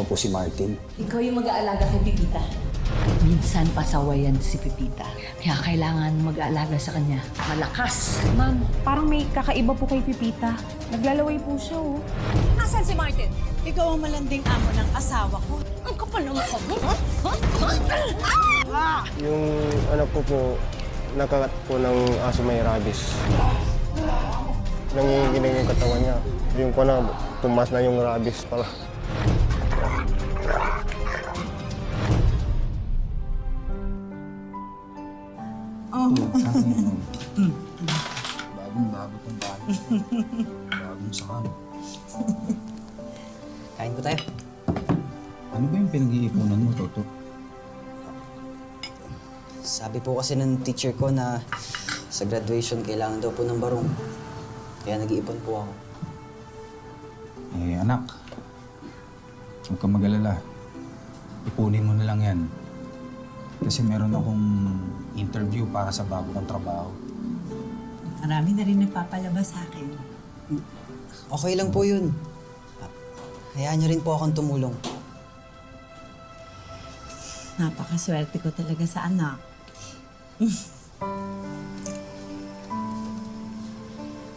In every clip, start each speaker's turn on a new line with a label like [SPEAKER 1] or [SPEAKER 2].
[SPEAKER 1] Ako po si Martin.
[SPEAKER 2] Ikaw yung mag-aalaga kay Pipita.
[SPEAKER 3] Minsan pasawayan si Pipita. Kaya kailangan mag-aalaga sa kanya. Malakas.
[SPEAKER 4] Ma'am, parang may kakaiba po kay Pipita. Naglalaway po siya, oh.
[SPEAKER 2] Asan si Martin?
[SPEAKER 5] Ikaw ang malanding amo ng asawa ko.
[SPEAKER 2] Ang kapal ng mukha mo, ha?
[SPEAKER 6] Yung anak ko po, nakakat po ng aso may rabies. Nanginginig yung katawan niya. Yung ko na, tumas na yung rabies pala.
[SPEAKER 1] Bagong-bago tong bago. Bagong sakal.
[SPEAKER 7] Kain po tayo.
[SPEAKER 1] Ano ba yung pinag-iipunan mo, Toto?
[SPEAKER 7] Sabi po kasi ng teacher ko na sa graduation kailangan daw po ng barong. Kaya nag-iipon po ako.
[SPEAKER 1] Eh, anak. Huwag kang mag-alala. Ipunin mo na lang yan. Kasi meron akong interview para sa bago kong trabaho.
[SPEAKER 5] Marami na rin nagpapalabas sa akin.
[SPEAKER 7] Okay lang po yun. Hayaan niyo rin po akong tumulong.
[SPEAKER 5] Napakaswerte ko talaga sa anak.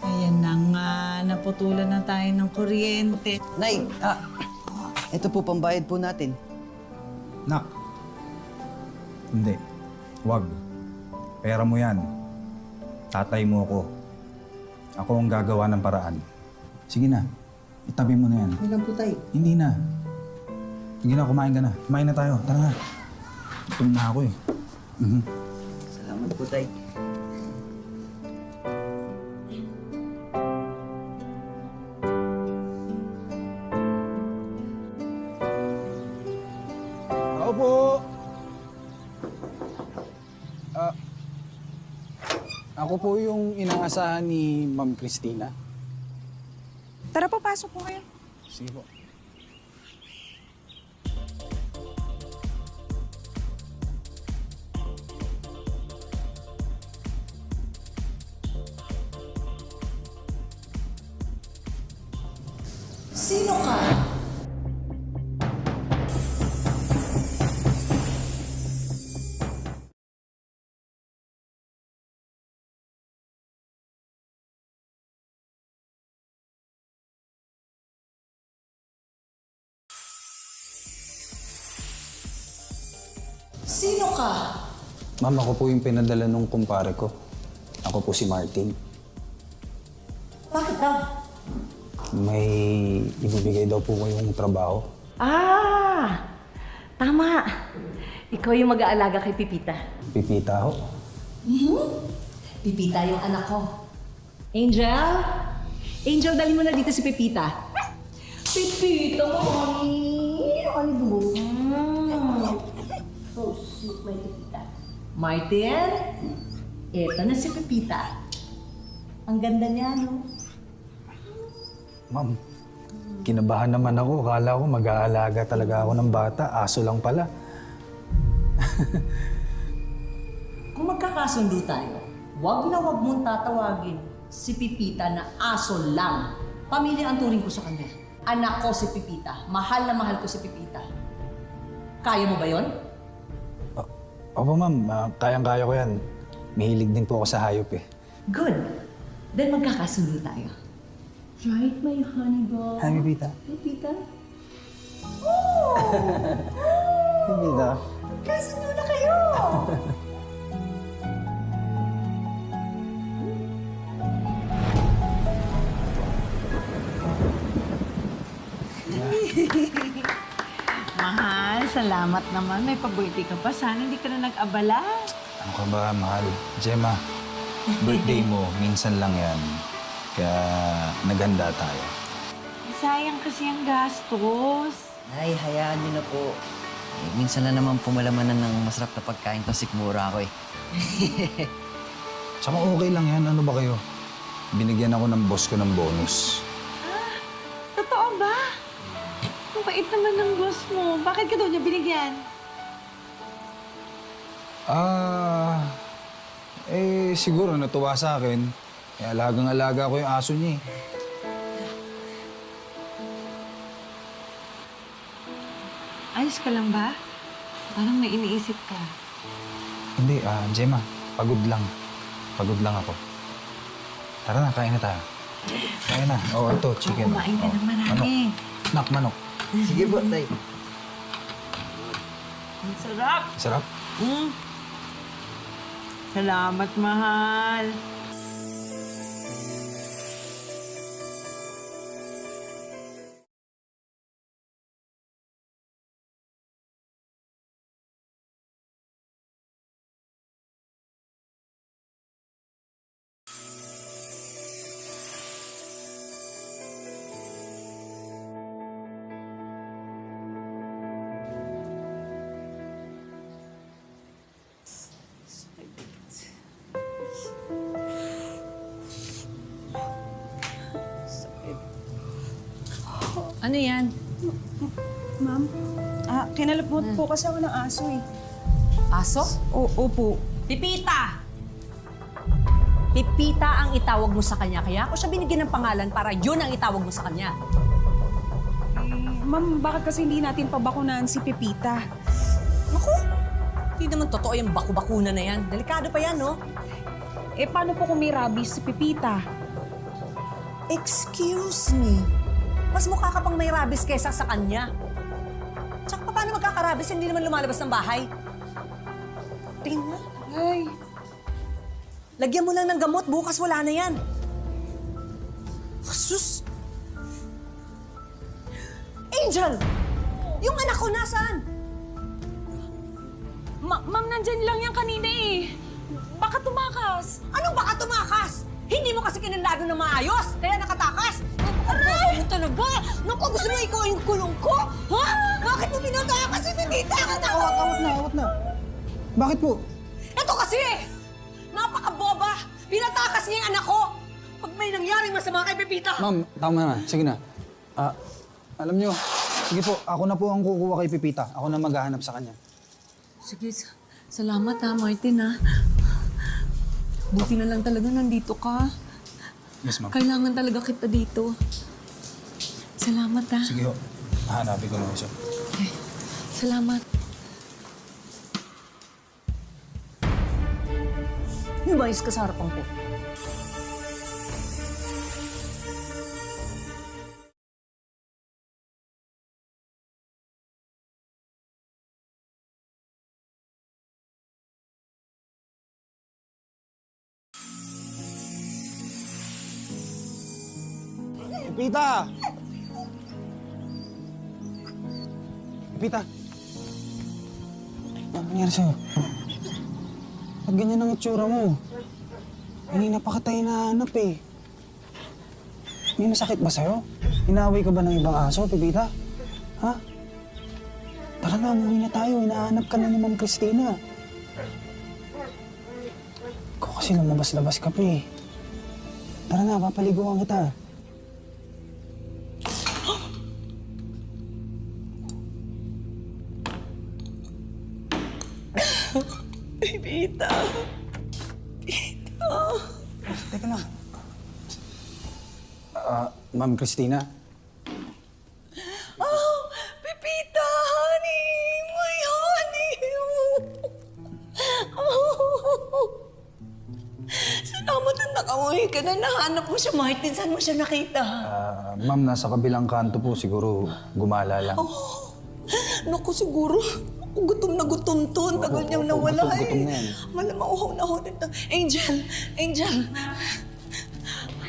[SPEAKER 5] Ayan na nga, naputulan na tayo ng kuryente.
[SPEAKER 7] Nay! Ito po, pambayad po natin.
[SPEAKER 1] Nak. Hindi. Huwag. Pera mo yan. Tatay mo ako. Ako ang gagawa ng paraan. Sige na. Itabi mo na yan.
[SPEAKER 7] Okay lang po, tay.
[SPEAKER 1] Hindi na. Sige na, kumain ka na. Kumain na tayo. Tara na. Gutom na ako eh.
[SPEAKER 7] Salamat po, tay.
[SPEAKER 1] Ako po! Ako po yung inaasahan ni Ma'am Christina.
[SPEAKER 4] Tara po, pasok po kayo.
[SPEAKER 1] Sige po.
[SPEAKER 2] Sino ka? Sino ka?
[SPEAKER 1] Ma'am, ako po yung pinadala nung kumpare ko. Ako po si Martin.
[SPEAKER 2] Bakit daw?
[SPEAKER 1] May ibibigay daw po kayong trabaho.
[SPEAKER 2] Tama. Ikaw yung mag-aalaga kay Pipita.
[SPEAKER 1] Pipita ho.
[SPEAKER 2] Pipita yung anak ko. Angel? Angel, dali mo na dito si Pipita. Pipita, mami! Ano mo? So sweet, my Pipita. Martin, eto na si Pipita. Ang ganda niya, no?
[SPEAKER 1] Ma'am, kinabahan naman ako. Akala ko mag-aalaga talaga ako ng bata. Aso lang pala.
[SPEAKER 2] Kung magkakasundo tayo, wag na wag mong tatawagin si Pipita na aso lang. Pamilya ang turing ko sa kanya. Anak ko si Pipita. Mahal na mahal ko si Pipita. Kaya mo ba yon?
[SPEAKER 1] Opo, ma'am. Kayang-kaya ko yan. Mahilig din po ako sa hayop eh.
[SPEAKER 2] Good. Then magkakasundo tayo. Right, my honey dog?
[SPEAKER 1] Hi, Pipita.
[SPEAKER 2] Pipita?
[SPEAKER 1] Pipita.
[SPEAKER 2] Kasundo na kayo!
[SPEAKER 5] Mahal, salamat naman. May pa-birthday ka pa. Sana hindi ka na nag-abala.
[SPEAKER 1] Ano ka ba, mahal? Gemma, birthday mo, minsan lang yan. Kaya naganda tayo.
[SPEAKER 5] Sayang kasi ang gastos.
[SPEAKER 7] Nay, hayaan niyo na po. Minsan na naman pumalamanan ng masarap na pagkain to sikmura ako eh.
[SPEAKER 1] Tsaka okay lang yan. Ano ba kayo? Binigyan ako ng boss ko ng bonus.
[SPEAKER 5] Totoo ba? Ang bait naman ng boss mo. Bakit ka daw niya binigyan?
[SPEAKER 1] Siguro natuwa sa akin. Eh, alagang-alaga ko yung aso niya eh.
[SPEAKER 5] Ayos ka lang ba? Parang may iniisip ka.
[SPEAKER 1] Hindi, Gemma. Pagod lang. Pagod lang ako. Tara na, kain na tayo. Kain na. Oo, ito, chicken.
[SPEAKER 5] Kumain ka
[SPEAKER 1] Oo.
[SPEAKER 5] ng marami.
[SPEAKER 1] Manok.
[SPEAKER 7] Sige po, tay.
[SPEAKER 5] Ang sarap.
[SPEAKER 1] Sarap.
[SPEAKER 5] Salamat, mahal.
[SPEAKER 3] Ano yan?
[SPEAKER 4] Ma'am, kinalapot po kasi ako ng aso eh.
[SPEAKER 2] Aso?
[SPEAKER 4] Opo.
[SPEAKER 2] Pipita! Pipita ang itawag mo sa kanya. Kaya ako siya binigyan ng pangalan para yun ang itawag mo sa kanya.
[SPEAKER 4] Ma'am, bakit kasi hindi natin pabakunahan si Pepita?
[SPEAKER 2] Naku! Hindi naman totoo yung baku-bakuna na yan. Delikado pa yan, no?
[SPEAKER 4] Eh, paano po kung may rabies si Pepita?
[SPEAKER 2] Excuse me. Mas mukha ka pang may rabies kesa sa kanya. Tsaka paano magkakarabies hindi naman lumalabas ng bahay? Tingin mo.
[SPEAKER 4] Ay,
[SPEAKER 2] Lagyan mo lang ng gamot. Bukas wala na yan. Sus! Angel! Yung anak ko nasaan?
[SPEAKER 4] ma'am, nandyan lang yan kanina eh. Baka tumakas.
[SPEAKER 2] Anong baka tumakas? Hindi mo kasi kinandado ng maayos, kaya nakatakas. Aray! Ano talaga? Naku, gusto mo ikaw yung kulong ko? Ha? Bakit mo pinatakas si Pepita?
[SPEAKER 1] Awat na. Bakit po?
[SPEAKER 2] Ito kasi napaka-boba. Pinatakas niya yung anak ko. Pag may nangyaring masama kay Pepita.
[SPEAKER 1] Ma'am, tama na. Sige na. Alam nyo, sige po, ako na po ang kukuha kay Pepita. Ako na maghahanap sa kanya.
[SPEAKER 3] Sige, salamat ha, Martin ha. Buti na lang talaga nandito ka.
[SPEAKER 1] Yes, ma'am.
[SPEAKER 3] Kailangan talaga kita dito. Salamat ha.
[SPEAKER 1] Sige ho. Hahanapin ko na siya.
[SPEAKER 3] Okay. Salamat.
[SPEAKER 2] Lumayos ka sa harapan ko.
[SPEAKER 1] Pepita! Pepita! Ano nangyari sa'yo? Ba't ganyan ang itsura mo? Kanina pa kita hinahanap eh. May masakit ba sa'yo? Inaway ka ba ng ibang aso, Pepita? Ha? Tara na, umuwi na tayo. Hinahanap ka na ni Ma'am Christina. Ikaw kasi lumabas-labas ka pa eh. Tara na, papaliguan kita.
[SPEAKER 3] Pepita.
[SPEAKER 1] Teka lang. Ma'am Christina?
[SPEAKER 3] Oh, Pepita, honey! My honey! Oh. Salamat na nakamuhi ka na. Nahanap mo siya, Martin. Saan mo siya nakita?
[SPEAKER 1] Ma'am, nasa kabilang kanto po. Siguro gumala lang.
[SPEAKER 3] Naku, siguro. Gutom na gutom to. Ang tagal niyang nawala
[SPEAKER 1] gutom na yan.
[SPEAKER 3] Malamang uhaw na uhaw nito. Angel!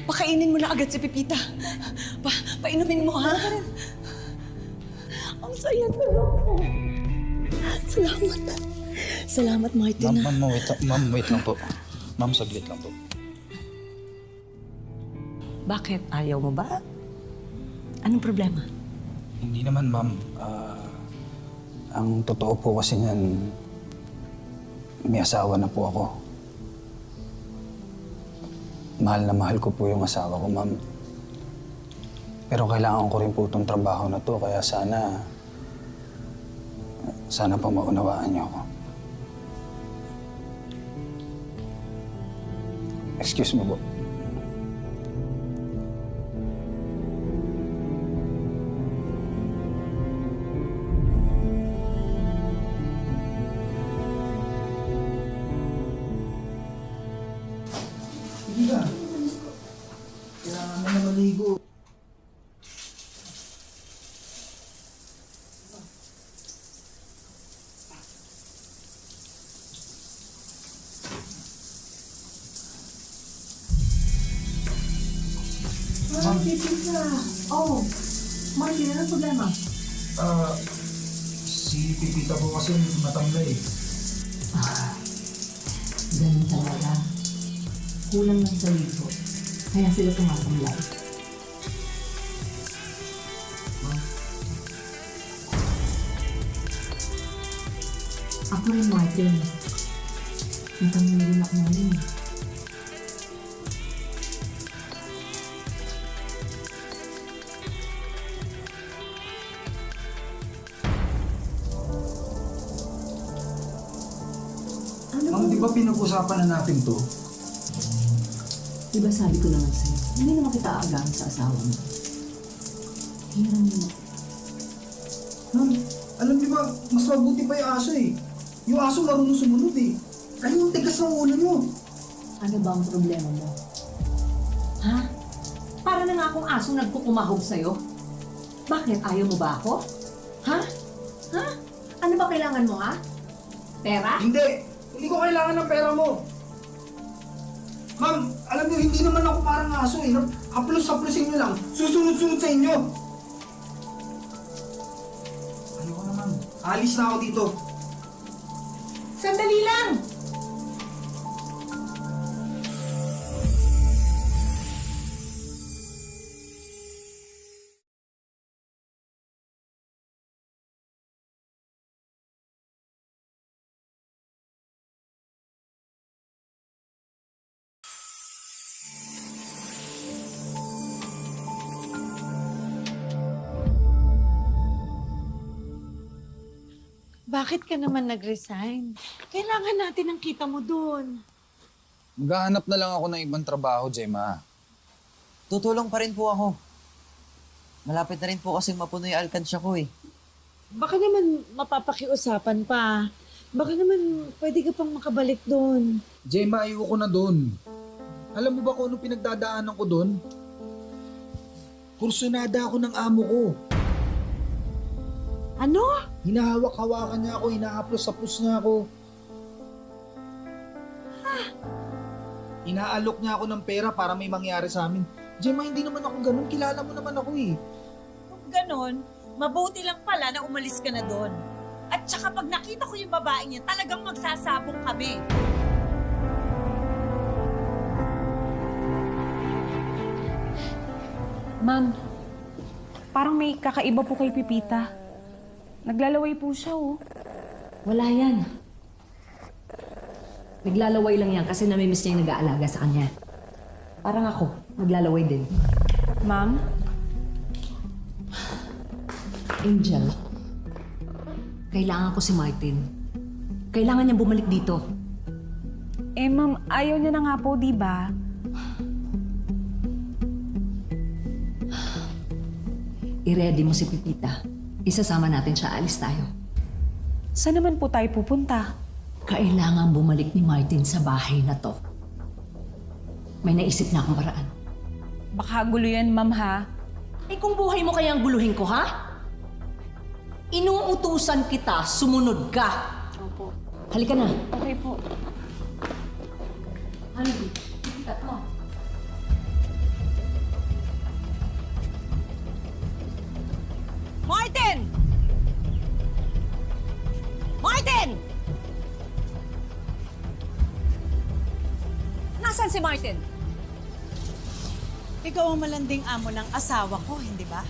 [SPEAKER 3] Pakainin mo na agad si Pepita. Painumin mo, ha? Ang saya na ako. Salamat. Salamat, Martin.
[SPEAKER 1] Ma'am, wait lang po. Ma'am, saglit lang po.
[SPEAKER 2] Bakit? Ayaw mo ba? Anong problema?
[SPEAKER 1] Hindi naman, ma'am. Ang totoo po kasi niyan, may asawa na po ako. Mahal na mahal ko po yung asawa ko, ma'am. Pero kailangan ko rin po itong trabaho na to, kaya sana pa maunawaan niyo ako. Excuse me po.
[SPEAKER 2] Pipita! Oh, Martin, anong problema?
[SPEAKER 1] Si Pipita po kasi matamlay.
[SPEAKER 2] Ganun talaga. Kulang lang sa libo. Kaya sila tumatamlay. Ako rin, Martin. Natamlay rin ako ngayon.
[SPEAKER 1] Ma'am, di ba pinag-usapan na natin to?
[SPEAKER 2] Diba sabi ko naman sa'yo, hindi naman kita aagahan sa asawa mo. Hiram mo.
[SPEAKER 1] Ma'am, alam niyo ba, mas mabuti pa yung aso eh. Yung aso marunong sumunod eh. Kayo ang tigas ng ulo niyo.
[SPEAKER 2] Ano ba ang problema mo? Ha? Para na nga akong aso nagkukumahog sa'yo. Bakit? Ayaw mo ba ako? Ha? Ha? Ano ba kailangan mo, ha? Pera?
[SPEAKER 1] Hindi! Hindi ko kailangan ng pera mo. Ma'am, alam niyo, hindi naman ako parang aso eh. Haplos-haplosin niyo lang. Susunod-sunod sa inyo. Ayoko na, ma'am. Alis na ako dito.
[SPEAKER 2] Sandali lang!
[SPEAKER 5] Bakit ka naman nag-resign? Kailangan natin ang kita mo doon.
[SPEAKER 1] Maghahanap na lang ako ng ibang trabaho, Gemma.
[SPEAKER 7] Tutulong pa rin po ako. Malapit na rin po kasi mapuno yung alkansya ko eh.
[SPEAKER 5] Baka naman mapapakiusapan pa. Baka naman pwede ka pang makabalik doon.
[SPEAKER 1] Gemma, ayoko na doon. Alam mo ba kung ano pinagdadaanan ko doon? Kursunada ako ng amo ko.
[SPEAKER 5] Ano?
[SPEAKER 1] Hinahawak-hawakan niya ako, hinahaplos-haplos niya ako. Inaalok niya ako ng pera para may mangyari sa amin. Gemma, hindi naman ako ganun. Kilala mo naman ako eh.
[SPEAKER 3] Kung ganon, mabuti lang pala na umalis ka na doon. At saka pag nakita ko yung babaeng yan, talagang magsasabong kami.
[SPEAKER 4] Ma'am, parang may kakaiba po kay Pipita. Naglalaway po siya, oh.
[SPEAKER 2] Wala yan. Naglalaway lang yan kasi namimiss niya yung nag-aalaga sa kanya. Parang ako, naglalaway din.
[SPEAKER 4] Ma'am?
[SPEAKER 2] Angel, kailangan ko si Martin. Kailangan niya bumalik dito.
[SPEAKER 4] Eh, ma'am, ayaw niya na nga po, di ba?
[SPEAKER 2] I-ready mo si Pipita. Isasama natin siya, alis tayo.
[SPEAKER 4] Saan naman po tayo pupunta?
[SPEAKER 2] Kailangan bumalik ni Martin sa bahay na to. May naisip na akong paraan.
[SPEAKER 4] Baka gulo yan, ma'am, ha?
[SPEAKER 2] Eh kung buhay mo kaya ang guluhin ko, ha? Inuutusan kita, sumunod ka.
[SPEAKER 4] Opo.
[SPEAKER 2] Halika na.
[SPEAKER 4] Okay po.
[SPEAKER 2] Ano? Pipita, come on.
[SPEAKER 3] Martin! Martin! Nasaan si Martin? Ikaw ang malanding amo ng asawa ko, hindi ba?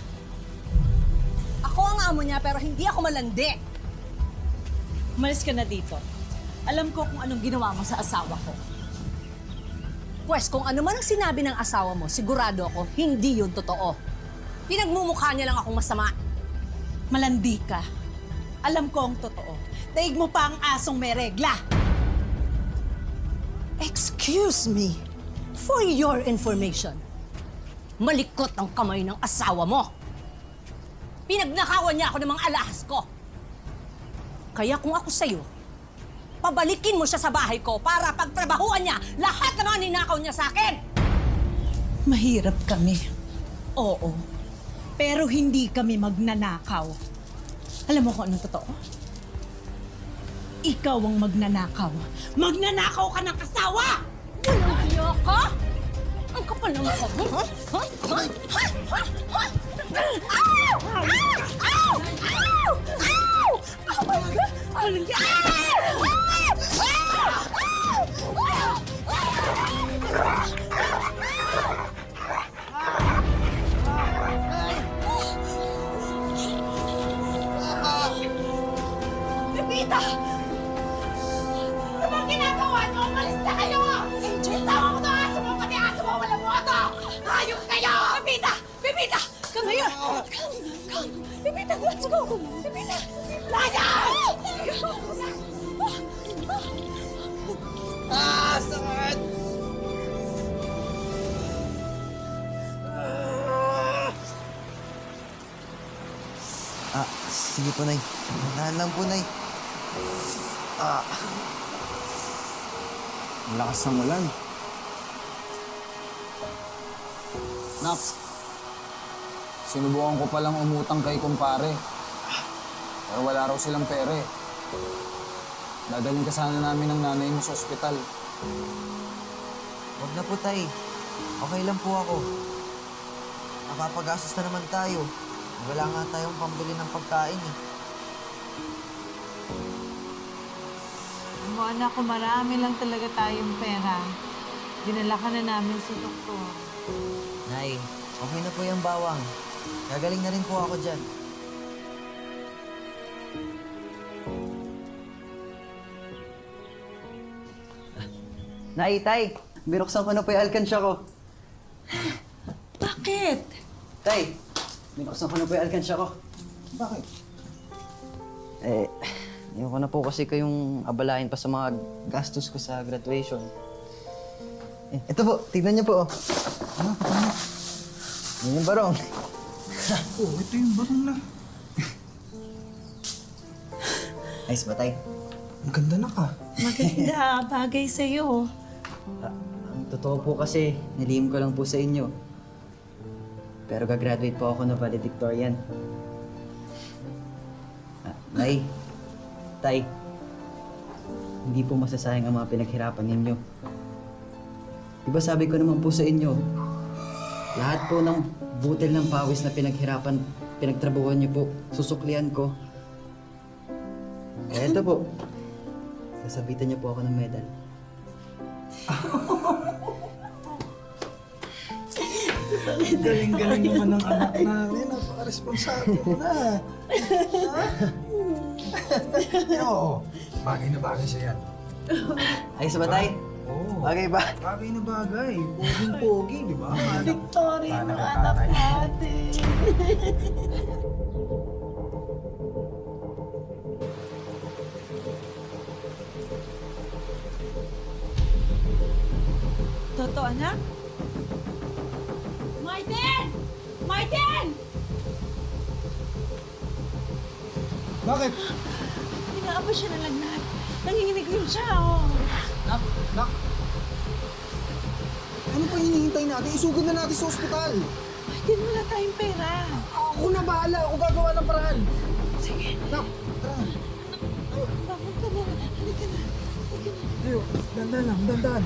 [SPEAKER 2] Ako ang amo niya pero hindi ako malandi.
[SPEAKER 3] Umalis ka na dito. Alam ko kung anong ginawa mo sa asawa ko.
[SPEAKER 2] Pwes, kung ano man ang sinabi ng asawa mo, sigurado ako, hindi yun totoo. Pinagmumukha niya lang akong masama.
[SPEAKER 3] Malandi ka. Alam ko ang totoo. Daig mo pa ang asong may regla.
[SPEAKER 2] Excuse me, for your information, malikot ang kamay ng asawa mo. Pinagnakawan niya ako ng mga alahas ko. Kaya kung ako sa'yo, pabalikin mo siya sa bahay ko para pagtrabahuan niya lahat ng mga ninakaw niya sa akin.
[SPEAKER 3] Mahirap kami. Oo. Pero hindi kami magnanakaw. Alam mo kung anong totoo? Ikaw ang magnanakaw. Magnanakaw ka ng asawa!
[SPEAKER 2] Walang hiya ka? Ang kapal
[SPEAKER 3] Alam mo ko? Ha? Ha? Ha? Ha? Ha? Ha? Ow! Ow! Ow! Ow! Ow! Oh my God! Ano yan? Pepita! Ano bang ginagawa niyo? Umalis na kayo! Angel! Sama mo na aso mo! Pati aso mo! Walang moto! Hayop kayo! Pepita! Pepita! Come here! Come! Pepita, let's go! Pepita! Laya!
[SPEAKER 6] Ah! Sakit!
[SPEAKER 7] Sige po, Nay. Dahan lang po, Nay.
[SPEAKER 1] Ang lakas ng ulan. Nak, sinubukan ko palang umutang kay kumpare. Pero wala raw silang pera eh. Dadalhin ka sana namin ng nanay mo sa ospital.
[SPEAKER 7] Huwag na po, Tay. Okay lang po ako. Napapagastos na naman tayo. Wala nga tayong pambili ng pagkain eh.
[SPEAKER 5] Mo anak ko, marami lang talaga tayong pera. Dinala ka na namin sa doktor.
[SPEAKER 7] Nay, okay na po yung bawang. Gagaling na rin po ako dyan. Nay, Tay! Binuksan ko na po yung alkansya ko.
[SPEAKER 3] Bakit?
[SPEAKER 7] Tay! Binuksan ko na po yung alkansya ko.
[SPEAKER 1] Bakit?
[SPEAKER 7] Ayoko na po kasi kayong abalahin pa sa mga gastos ko sa graduation. Ito po, tignan niyo po.
[SPEAKER 1] Ano? Ano?
[SPEAKER 7] Yan yung barong.
[SPEAKER 1] Oh, ito yung barong na.
[SPEAKER 7] Nice ba, Tay?
[SPEAKER 1] Ang ganda na ka.
[SPEAKER 3] Maganda. Bagay sa'yo.
[SPEAKER 7] Ang totoo po kasi, nilihim ko lang po sa inyo. Pero gagraduate po ako na valedictorian. Nay, Tay, hindi po masasayang ang mga pinaghirapan ninyo. Diba sabi ko naman po sa inyo, lahat po ng butil ng pawis na pinagtrabuhan niyo po, susuklian ko. Kaya ito po, sasabitan niyo po ako ng medal.
[SPEAKER 1] Galing-galing naman ng anak namin. Napaka-responsable mo na. Oo, bagay na bagay siya yan.
[SPEAKER 7] Ayos ba, Tay?
[SPEAKER 1] Oo.
[SPEAKER 7] Bagay ba?
[SPEAKER 1] Bagay na bagay. Poging-pogi, di ba?
[SPEAKER 3] Victory,
[SPEAKER 1] Anak
[SPEAKER 3] yung
[SPEAKER 1] at
[SPEAKER 3] anak
[SPEAKER 1] tatay.
[SPEAKER 3] natin.
[SPEAKER 5] Toto, anak?
[SPEAKER 3] Martin! Martin!
[SPEAKER 1] Bakit?
[SPEAKER 5] Inaaba siya na lagnat. Nanginginig rin siya, oh.
[SPEAKER 1] Nak! Ano pa hinihintay natin? Isugod na natin sa ospital.
[SPEAKER 5] Martin, wala tayong pera.
[SPEAKER 1] Ako na bahala. Ako gagawa ng paraan.
[SPEAKER 5] Sige.
[SPEAKER 1] Nak, tara.
[SPEAKER 5] Bangon ka na. Halika na. Halika na.
[SPEAKER 1] Ayo, dandan lang, dandan.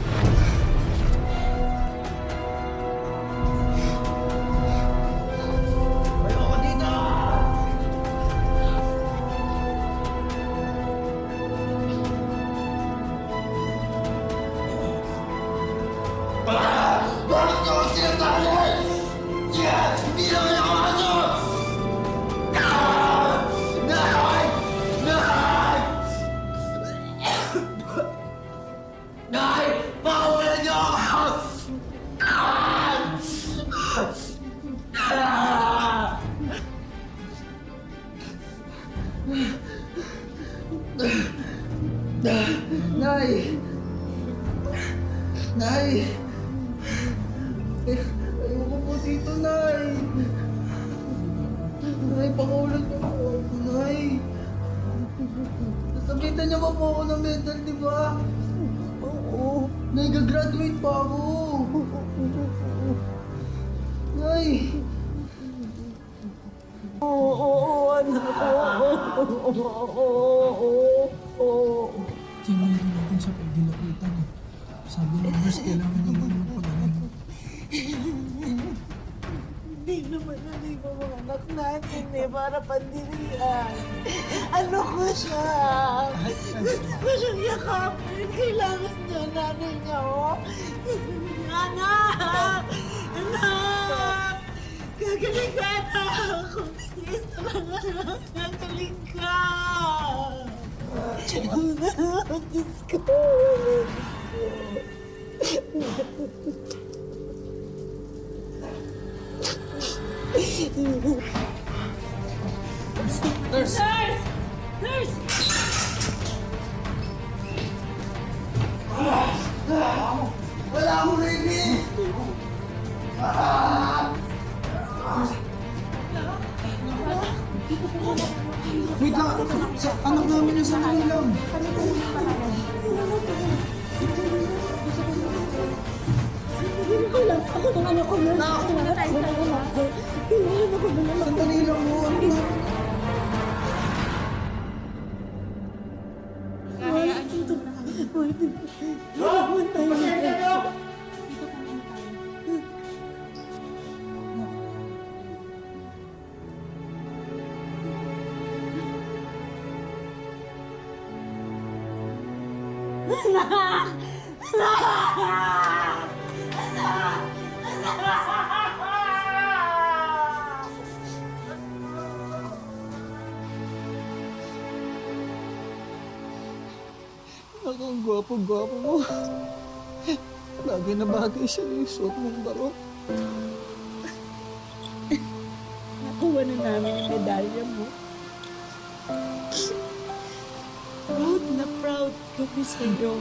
[SPEAKER 1] Nay! Nay! Ayoko po dito, Nay! Nay, pangulan niyo po ako, Nay! Nasabitan niyo ba po ako ng medal, di ba? Oo. Nay, gagraduate pa ako! Nay!
[SPEAKER 8] Hindi natin siya pwede lapitan eh. Sabi ng nurse, kailangan niya muna magpagaling.
[SPEAKER 5] Hindi naman yung mga anak natin para pandirian. Ano ko siya? Gusto ko siyang yakapin. Kailangan niya, nanay niya, oh. Anak! Anak! Gagaling ka, anak! Kung tiis na lang, anak. Gagaling ka! Diyos ko!
[SPEAKER 1] Wait lang, sa anak namin yung sandali lang.
[SPEAKER 5] Ako ng anak ko na. Ako ng anak ko.
[SPEAKER 1] Sandali lang mo. Ano na?
[SPEAKER 8] Ang gwapo-gwapo mo. Bagay na bagay siya yung suot mong barok.
[SPEAKER 5] Nakuha na namin yung medalya mo. Proud na proud kami sa'yo.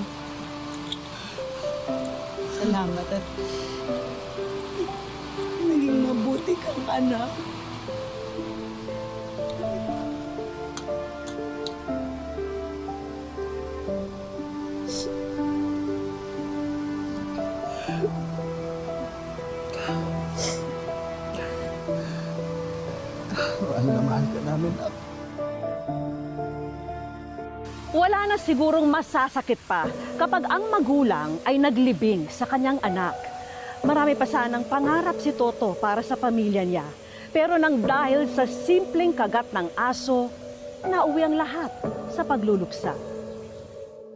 [SPEAKER 5] Salamat at naging mabuti kang anak.
[SPEAKER 8] Mahal na mahal ka namin, Nak.
[SPEAKER 9] Wala na sigurong masasakit pa kapag ang magulang ay naglibing sa kanyang anak. Marami pa sanang pangarap si Toto para sa pamilya niya. Pero nang dahil sa simpleng kagat ng aso, nauwi ang lahat sa pagluluksa.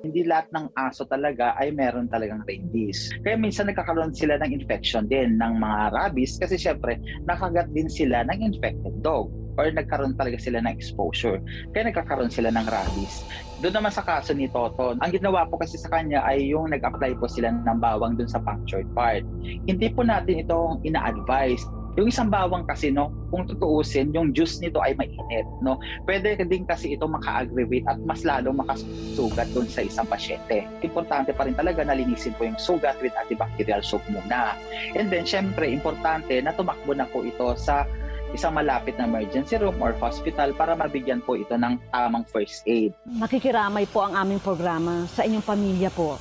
[SPEAKER 10] Hindi lahat ng aso talaga ay meron talagang rabies. Kaya minsan nagkakaroon sila ng infection din ng mga rabies kasi syempre nakagat din sila ng infected dog or nagkaroon talaga sila ng exposure. Kaya nagkakaroon sila ng rabies. Doon naman sa kaso ni Toto, ang ginawa po kasi sa kanya ay yung nag-apply po sila ng bawang doon sa punctured part. Hindi po natin ito ina-advise. Yung isang bawang kasi, no, kung tutuusin, yung juice nito ay mainit, no. Pwede din kasi ito maka-aggravate at mas lalo makasugat doon sa isang pasyente. Importante pa rin talaga na linisin po yung sugat with antibacterial soap muna. And then, syempre, importante na tumakbo na po ito sa isang malapit na emergency room or hospital para mabigyan po ito ng tamang first aid.
[SPEAKER 9] Nakikiramay po ang aming programa sa inyong pamilya po.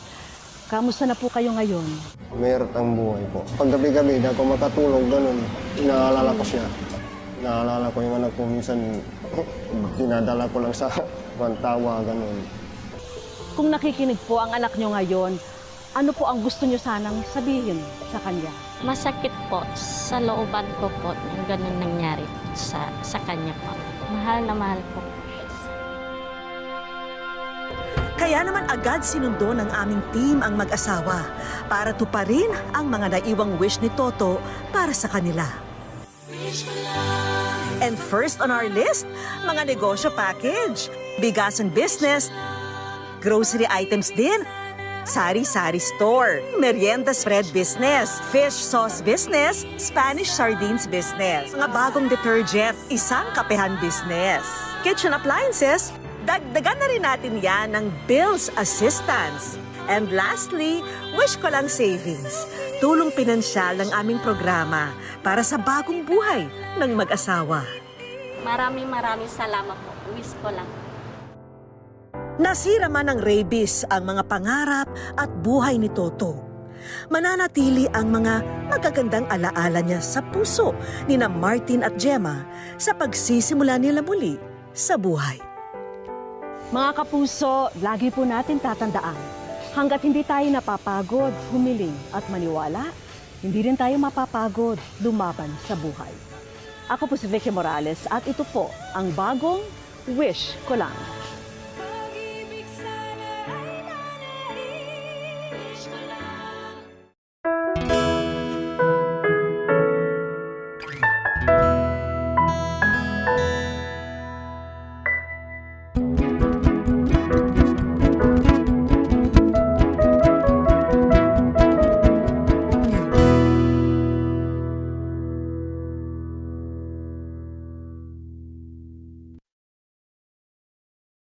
[SPEAKER 9] Kamusta na po kayo ngayon?
[SPEAKER 6] Mayroon ang buhay po. Pag gabi-gabi, di ako makatulog, ganun. Inaalala ko siya. Inaalala ko yung anak ko. Minsan, dinadala ko lang sa tawa, ganun.
[SPEAKER 9] Kung nakikinig po ang anak nyo ngayon, ano po ang gusto nyo sanang sabihin sa kanya?
[SPEAKER 11] Masakit po sa looban ko po yung ganun nangyari sa kanya po. Mahal na mahal po.
[SPEAKER 12] Kaya naman agad sinundo ng aming team ang mag-asawa para tuparin ang mga naiwang wish ni Toto para sa kanila. And first on our list, mga negosyo package, bigasan business, grocery items din, sari-sari store, merienda spread business, fish sauce business, Spanish sardines business, mga bagong detergent, isang kapehan business, kitchen appliances, dagdagan na rin natin yan ng bills assistance. And lastly, wish ko lang savings, tulong pinansyal ng aming programa para sa bagong buhay ng mag-asawa.
[SPEAKER 11] Maraming salamat po. Wish ko lang.
[SPEAKER 12] Nasira man ng rabies ang mga pangarap at buhay ni Toto. Mananatili ang mga magagandang alaala niya sa puso ni na Martin at Gemma sa pagsisimula nila muli sa buhay.
[SPEAKER 9] Mga kapuso, lagi po natin tatandaan, hanggat hindi tayo napapagod, humiling at maniwala, hindi rin tayo mapapagod lumaban sa buhay. Ako po si Vicky Morales at ito po ang bagong Wish Ko Lang.